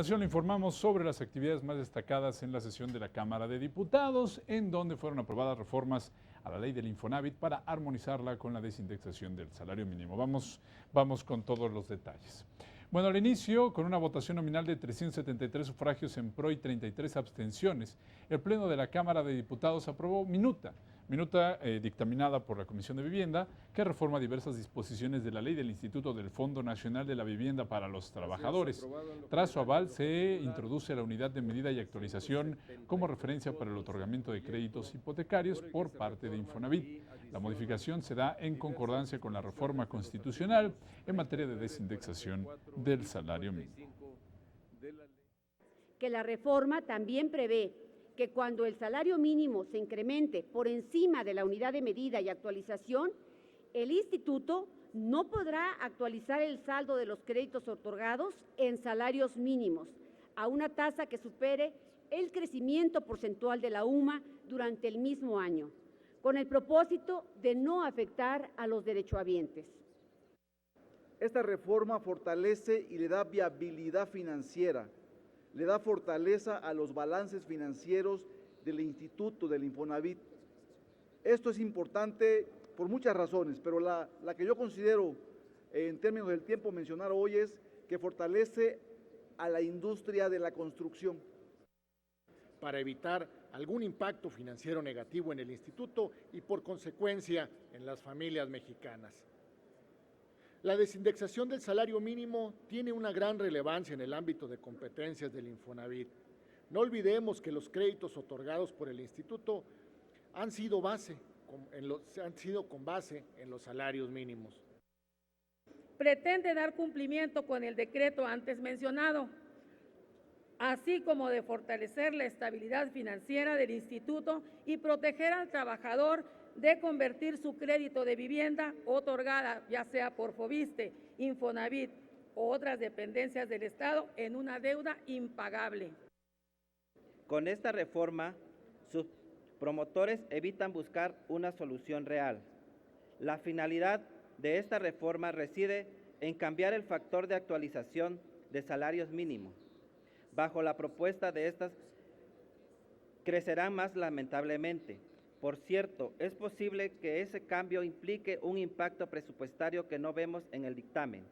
Le informamos sobre las actividades más destacadas en la sesión de la Cámara de Diputados, en donde fueron aprobadas reformas a la ley del Infonavit para armonizarla con la desindexación del salario mínimo. Vamos con todos los detalles. Bueno, al inicio, con una votación nominal de 373 sufragios en pro y 33 abstenciones, el Pleno de la Cámara de Diputados aprobó minuta dictaminada por la Comisión de Vivienda, que reforma diversas disposiciones de la ley del Instituto del Fondo Nacional de la Vivienda para los Trabajadores. Tras su aval, se introduce la unidad de medida y actualización como referencia para el otorgamiento de créditos hipotecarios por parte de Infonavit. La modificación se da en concordancia con la reforma constitucional en materia de desindexación del salario mínimo. Que la reforma también prevé que cuando el salario mínimo se incremente por encima de la unidad de medida y actualización, el instituto no podrá actualizar el saldo de los créditos otorgados en salarios mínimos a una tasa que supere el crecimiento porcentual de la UMA durante el mismo año, con el propósito de no afectar a los derechohabientes. Esta reforma fortalece y le da viabilidad financiera, le da fortaleza a los balances financieros del Instituto del Infonavit. Esto es importante por muchas razones, pero la que yo considero en términos del tiempo mencionar hoy es que fortalece a la industria de la construcción. Para evitar algún impacto financiero negativo en el instituto y por consecuencia en las familias mexicanas. La desindexación del salario mínimo tiene una gran relevancia en el ámbito de competencias del Infonavit. No olvidemos que los créditos otorgados por el instituto han sido con base en los salarios mínimos. Pretende dar cumplimiento con el decreto antes mencionado, así como de fortalecer la estabilidad financiera del instituto y proteger al trabajador de convertir su crédito de vivienda otorgada, ya sea por Foviste, Infonavit o otras dependencias del Estado, en una deuda impagable. Con esta reforma, sus promotores evitan buscar una solución real. La finalidad de esta reforma reside en cambiar el factor de actualización de salarios mínimos. Bajo la propuesta de estas, crecerán más lamentablemente. Por cierto, es posible que ese cambio implique un impacto presupuestario que no vemos en el dictamen.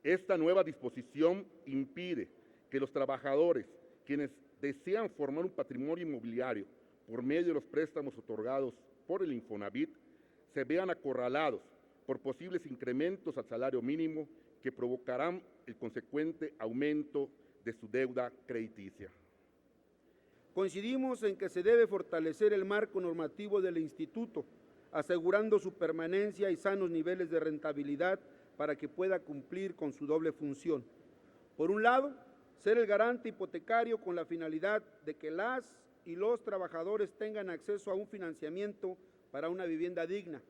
Esta nueva disposición impide que los trabajadores, quienes desean formar un patrimonio inmobiliario por medio de los préstamos otorgados por el Infonavit, se vean acorralados por posibles incrementos al salario mínimo que provocarán el consecuente aumento de su deuda crediticia. Coincidimos en que se debe fortalecer el marco normativo del instituto, asegurando su permanencia y sanos niveles de rentabilidad para que pueda cumplir con su doble función. Por un lado, ser el garante hipotecario con la finalidad de que las y los trabajadores tengan acceso a un financiamiento para una vivienda digna.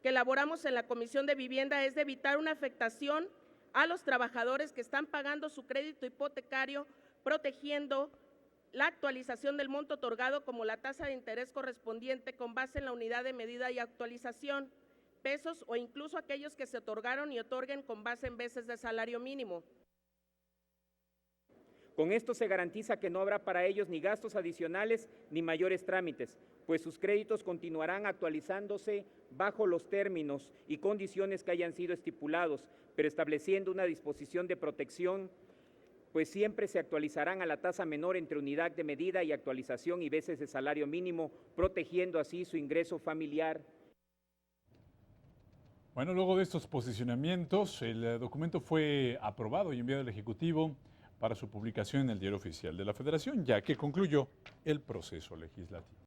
Que elaboramos en la Comisión de Vivienda es de evitar una afectación a los trabajadores que están pagando su crédito hipotecario, protegiendo la actualización del monto otorgado como la tasa de interés correspondiente con base en la unidad de medida y actualización, pesos o incluso aquellos que se otorgaron y otorguen con base en veces de salario mínimo. Con esto se garantiza que no habrá para ellos ni gastos adicionales ni mayores trámites, pues sus créditos continuarán actualizándose bajo los términos y condiciones que hayan sido estipulados, pero estableciendo una disposición de protección, pues siempre se actualizarán a la tasa menor entre unidad de medida y actualización y veces de salario mínimo, protegiendo así su ingreso familiar. Bueno, luego de estos posicionamientos, el documento fue aprobado y enviado al Ejecutivo para su publicación en el Diario Oficial de la Federación, ya que concluyó el proceso legislativo.